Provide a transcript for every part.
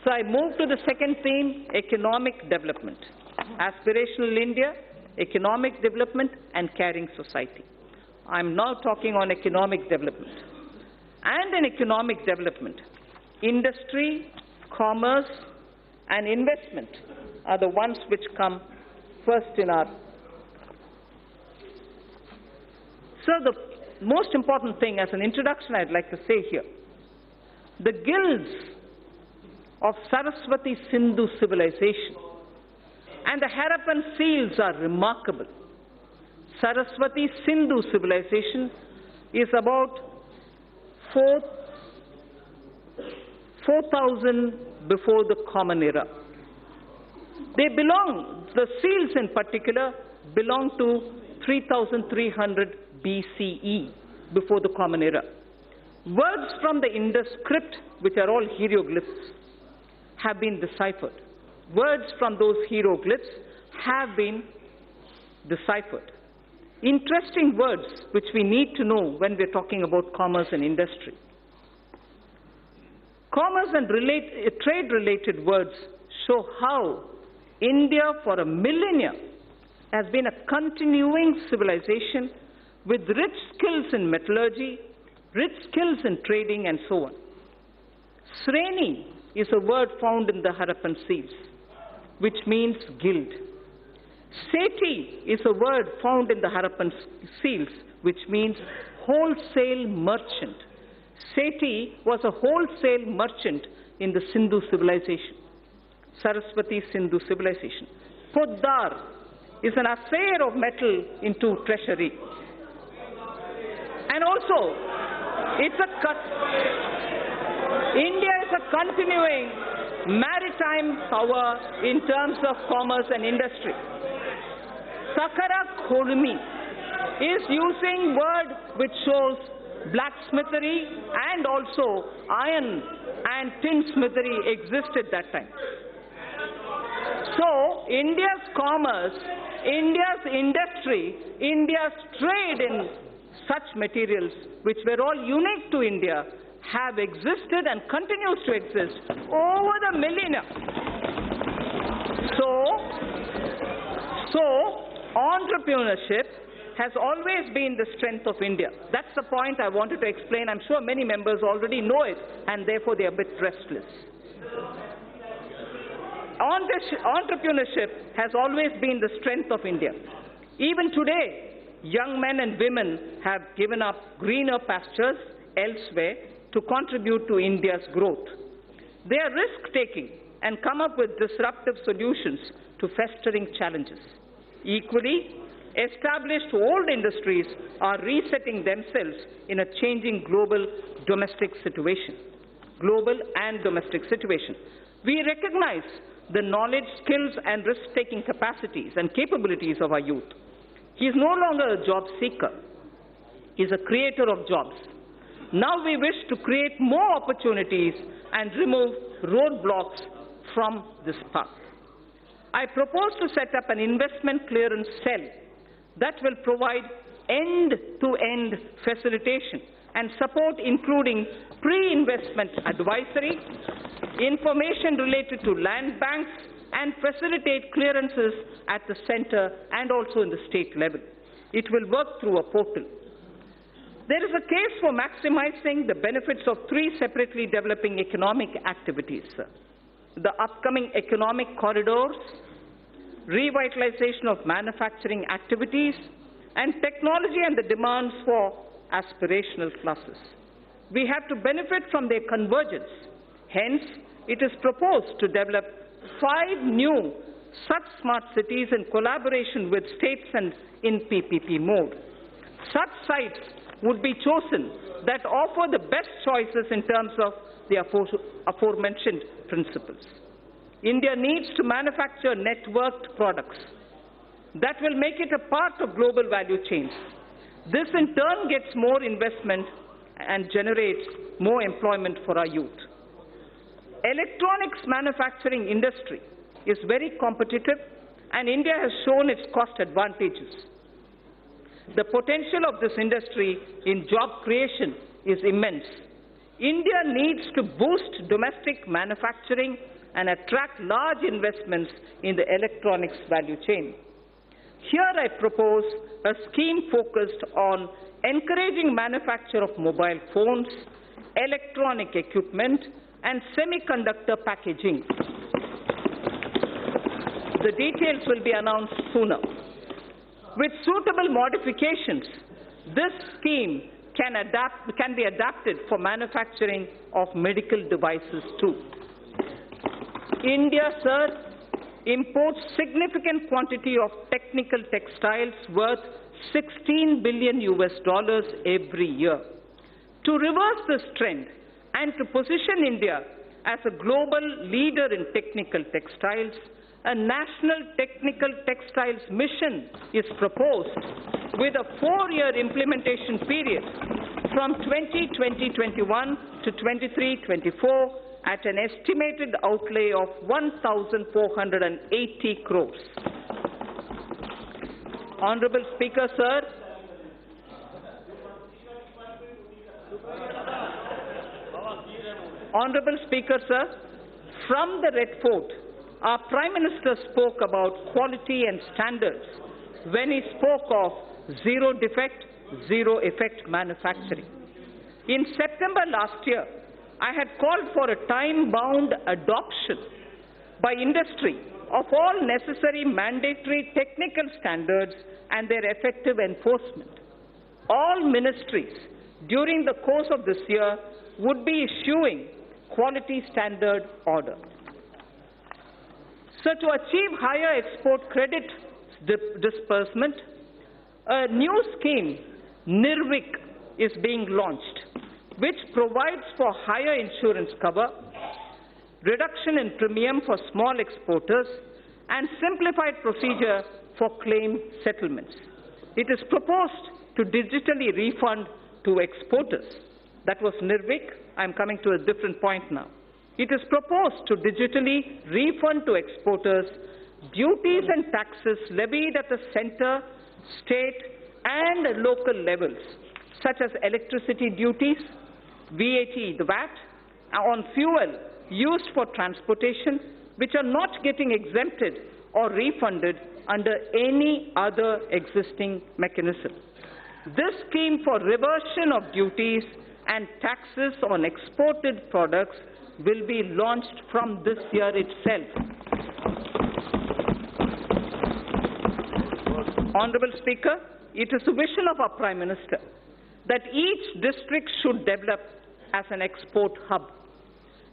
So I move to the second theme, economic development. Aspirational India, economic development, and caring society. I'm now talking on economic development. And in economic development, industry, commerce, and investment are the ones which come first in our. So the most important thing as an introduction I'd like to say here, the guilds of Saraswati Sindus civilization and the Harappan seals are remarkable. Saraswati Sindhu civilization is about 4,000 before the Common Era. They belong, the seals in particular, belong to 3,300 BCE, before the Common Era. Words from the Indus script, which are all hieroglyphs, have been deciphered. Words from those hieroglyphs have been deciphered. Interesting words which we need to know when we're talking about commerce and industry. Commerce and trade-related words show how India for a millennia has been a continuing civilization with rich skills in metallurgy, rich skills in trading, and so on. Sreni is a word found in the Harappan seals, which means guild. Seti is a word found in the Harappan seals, which means wholesale merchant. Seti was a wholesale merchant in the Sindhu civilization, Saraswati Sindhu civilization. Poddar is an assayer of metal into treasury. And also, India is a continuing maritime power in terms of commerce and industry. Sakara Kholmi is using word which shows blacksmithery and also iron and tinsmithery existed that time. So India's commerce, India's industry, India's trade in such materials which were all unique to India have existed and continues to exist over the millennia. So entrepreneurship has always been the strength of India. That's the point I wanted to explain. I'm sure many members already know it, and therefore they are a bit restless. Entrepreneurship has always been the strength of India. Even today, young men and women have given up greener pastures elsewhere to contribute to India's growth. They are risk-taking and come up with disruptive solutions to festering challenges. Equally, established old industries are resetting themselves in a changing global domestic situation. Global and domestic situation. We recognize the knowledge, skills, and risk-taking capacities and capabilities of our youth. He is no longer a job seeker. He is a creator of jobs. Now we wish to create more opportunities and remove roadblocks from this path. I propose to set up an investment clearance cell that will provide end-to-end facilitation and support, including pre-investment advisory, information related to land banks, and facilitate clearances at the center and also in the state level. It will work through a portal. There is a case for maximizing the benefits of three separately developing economic activities. The upcoming economic corridors, revitalization of manufacturing activities, and technology and the demands for aspirational classes. We have to benefit from their convergence. Hence, it is proposed to develop 5 new such smart cities in collaboration with states and in PPP mode. Such sites would be chosen that offer the best choices in terms of the aforementioned principles. India needs to manufacture networked products that will make it a part of global value chains. This in turn gets more investment and generates more employment for our youth. Electronics manufacturing industry is very competitive, and India has shown its cost advantages. The potential of this industry in job creation is immense. India needs to boost domestic manufacturing and attract large investments in the electronics value chain. Here I propose a scheme focused on encouraging manufacture of mobile phones, electronic equipment, and semiconductor packaging. The details will be announced sooner. With suitable modifications, this scheme can be adapted for manufacturing of medical devices too. India, sir, imports significant quantity of technical textiles worth $16 billion every year. To reverse this trend and to position India as a global leader in technical textiles, a national technical textiles mission is proposed with a 4-year implementation period from 2020-21 to 23-24 at an estimated outlay of 1,480 crores. Honorable Speaker, sir, Honorable Speaker, sir, from the Red Fort, our Prime Minister spoke about quality and standards when he spoke of zero defect, zero effect manufacturing. In September last year, I had called for a time-bound adoption by industry of all necessary mandatory technical standards and their effective enforcement. All ministries during the course of this year would be issuing quality standard order. So to achieve higher export credit disbursement, a new scheme, NIRVIC, is being launched, which provides for higher insurance cover, reduction in premium for small exporters, and simplified procedure for claim settlements. It is proposed to digitally refund to exporters. That was NIRVIC. I'm coming to a different point now. It is proposed to digitally refund to exporters duties and taxes levied at the center, state, and local levels, such as electricity duties, VAT, the VAT, on fuel used for transportation, which are not getting exempted or refunded under any other existing mechanism. This scheme for reversion of duties and taxes on exported products will be launched from this year itself. Honorable Speaker, it is the vision of our Prime Minister that each district should develop as an export hub.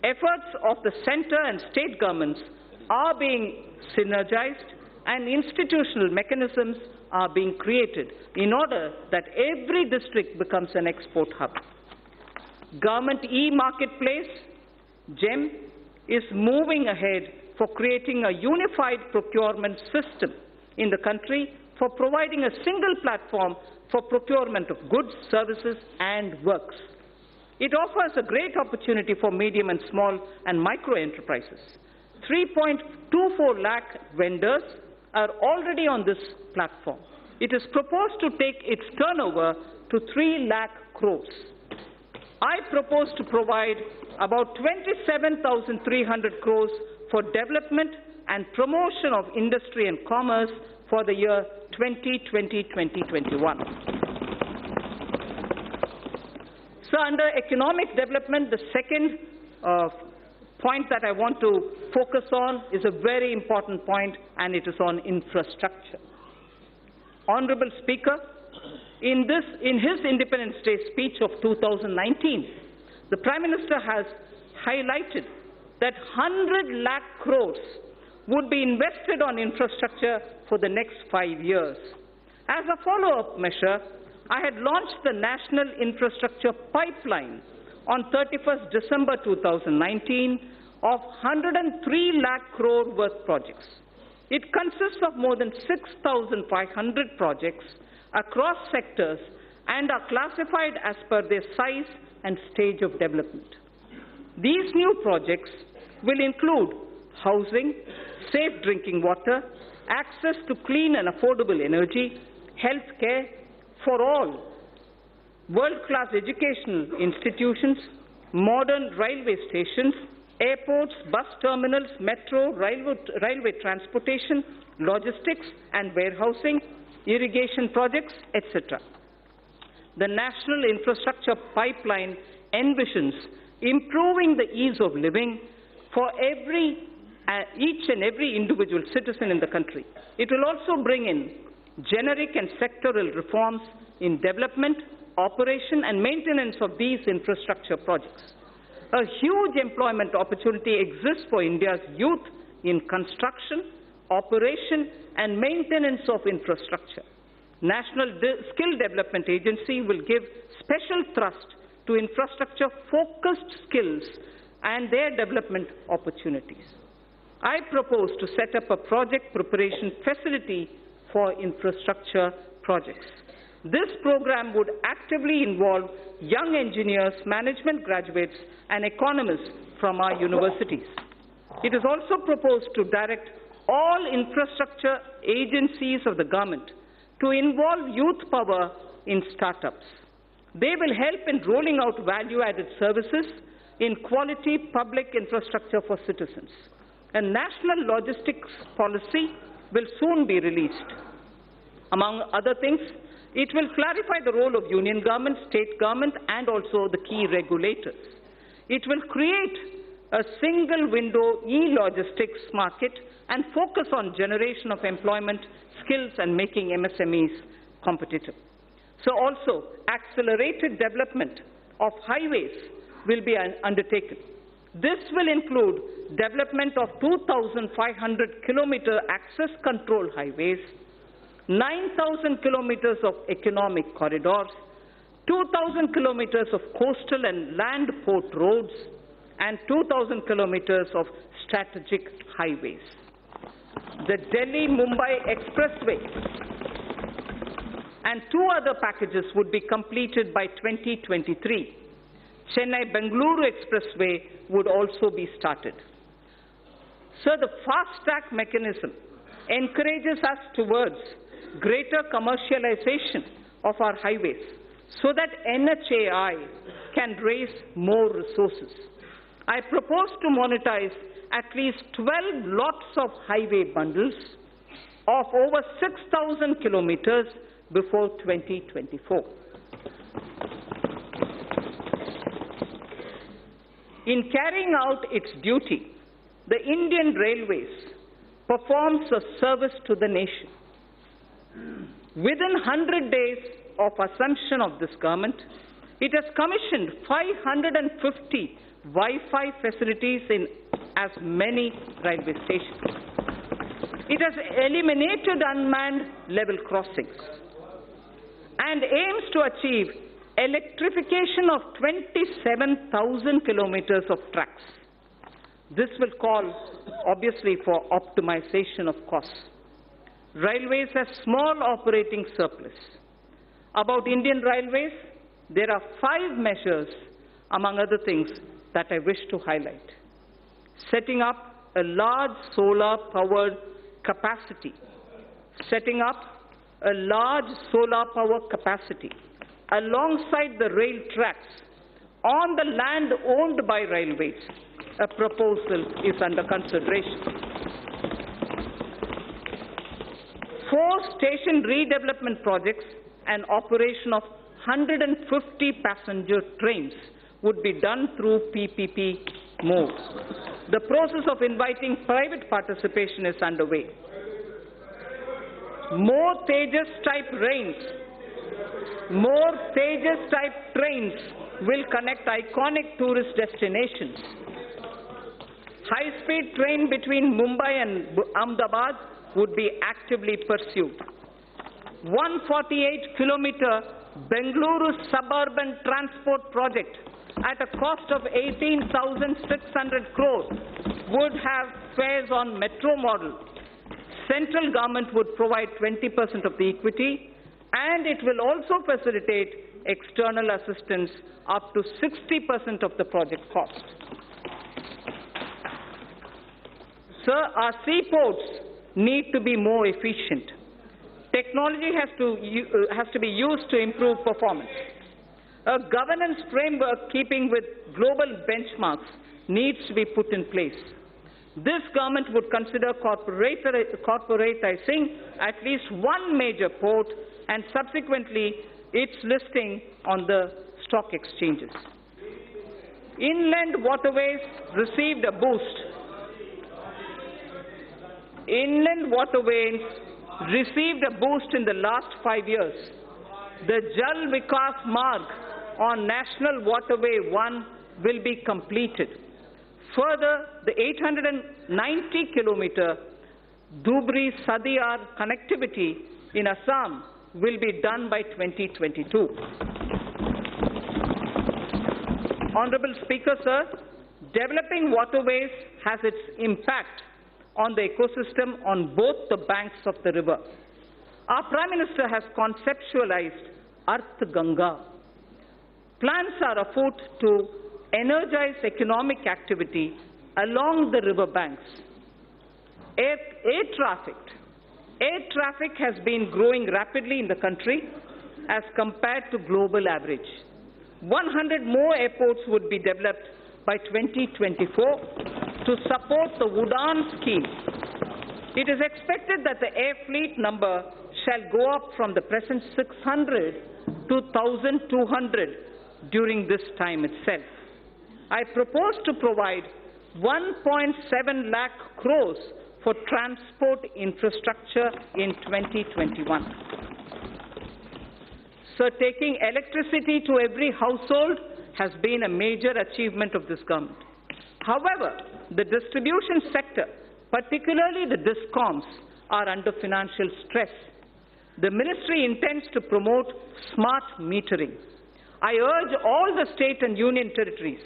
Efforts of the center and state governments are being synergized and institutional mechanisms are being created in order that every district becomes an export hub. Government e-marketplace, GEM, is moving ahead for creating a unified procurement system in the country for providing a single platform for procurement of goods, services, and works. It offers a great opportunity for medium and small and micro enterprises. 3.24 lakh vendors are already on this platform. It is proposed to take its turnover to 3 lakh crores. I propose to provide about 27,300 crores for development and promotion of industry and commerce for the year 2020-2021. So under economic development, the second point that I want to focus on is a very important point, and it is on infrastructure. Honorable Speaker, in his Independence Day speech of 2019, the Prime Minister has highlighted that 100 lakh crores would be invested on infrastructure for the next 5 years. As a follow-up measure, I had launched the National Infrastructure Pipeline on 31st December 2019 of 103 lakh crore worth projects. It consists of more than 6,500 projects across sectors and are classified as per their size and stage of development. These new projects will include housing, safe drinking water, access to clean and affordable energy, health care for all, world-class educational institutions, modern railway stations, airports, bus terminals, metro, railway transportation, logistics and warehousing, irrigation projects, etc. The National Infrastructure Pipeline envisions improving the ease of living for each and every individual citizen in the country. It will also bring in generic and sectoral reforms in development, operation and maintenance of these infrastructure projects. A huge employment opportunity exists for India's youth in construction, operation and maintenance of infrastructure. National Skill Development Agency will give special thrust to infrastructure-focused skills and their development opportunities. I propose to set up a project preparation facility for infrastructure projects. This program would actively involve young engineers, management graduates, and economists from our universities. It is also proposed to direct all infrastructure agencies of the government to involve youth power in startups. They will help in rolling out value-added services in quality public infrastructure for citizens. A national logistics policy will soon be released. Among other things, it will clarify the role of union government, state government, and also the key regulators. It will create a single window e-logistics market and focus on generation of employment, skills, and making MSMEs competitive. So also, accelerated development of highways will be undertaken. This will include development of 2,500 kilometer access control highways, 9,000 kilometers of economic corridors, 2,000 kilometers of coastal and land port roads, and 2,000 kilometers of strategic highways. The Delhi-Mumbai Expressway and two other packages would be completed by 2023. Chennai-Bengaluru Expressway would also be started. So the fast-track mechanism encourages us towards greater commercialization of our highways so that NHAI can raise more resources. I propose to monetize at least 12 lots of highway bundles of over 6,000 kilometers before 2024. In carrying out its duty, the Indian Railways performs a service to the nation. Within 100 days of assumption of this government, it has commissioned 550 Wi-Fi facilities in as many railway stations. It has eliminated unmanned level crossings and aims to achieve electrification of 27,000 kilometers of tracks. This will call, obviously, for optimization of costs. Railways have small operating surplus. About Indian Railways, there are 5 measures, among other things, that I wish to highlight. Setting up a large solar-powered capacity. Setting up a large solar power capacity alongside the rail tracks on the land owned by railways. A proposal is under consideration. 4 station redevelopment projects and operation of 150 passenger trains would be done through PPP mode. The process of inviting private participation is underway. More Tejas-type trains will connect iconic tourist destinations. High-speed train between Mumbai and Ahmedabad would be actively pursued. 148-kilometer Bengaluru suburban transport project at a cost of 18,600 crores would have fares on metro model. Central government would provide 20% of the equity, and it will also facilitate external assistance up to 60% of the project cost. Sir, our seaports need to be more efficient. Technology has to be used to improve performance. A governance framework keeping with global benchmarks needs to be put in place. This government would consider corporatizing at least one major port and subsequently its listing on the stock exchanges. Inland waterways received a boost. Inland waterways received a boost in the last 5 years. The Jal Vikas Marg on National Waterway 1 will be completed. Further, the 890-kilometer Dhubri-Sadiyar connectivity in Assam will be done by 2022. Honorable Speaker, sir, developing waterways has its impact on the ecosystem on both the banks of the river. Our Prime Minister has conceptualized Arth Ganga. Plans are afoot to energize economic activity along the river banks. Air traffic has been growing rapidly in the country as compared to global average. 100 more airports would be developed by 2024 to support the Udaan scheme. It is expected that the air fleet number shall go up from the present 600 to 1,200 during this time itself. I propose to provide 1.7 lakh crores for transport infrastructure in 2021. So taking electricity to every household has been a major achievement of this government. However, the distribution sector, particularly the DISCOMs, are under financial stress. The ministry intends to promote smart metering. I urge all the states and union territories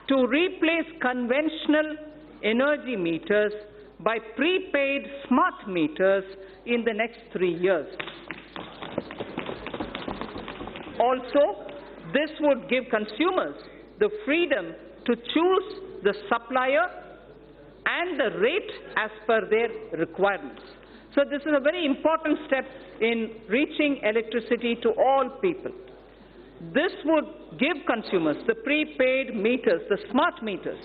to replace conventional energy meters by prepaid smart meters in the next 3 years. Also, this would give consumers the freedom to choose the supplier and the rate as per their requirements. So this is a very important step in reaching electricity to all people. This would give consumers the prepaid meters, the smart meters,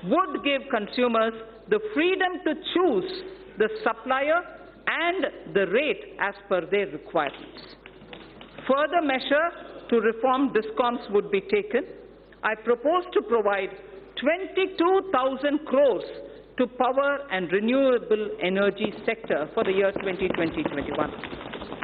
would give consumers the freedom to choose the supplier and the rate as per their requirements. Further measure to reform DISCOMs would be taken. I propose to provide 22,000 crores to power and renewable energy sector for the year 2020-21.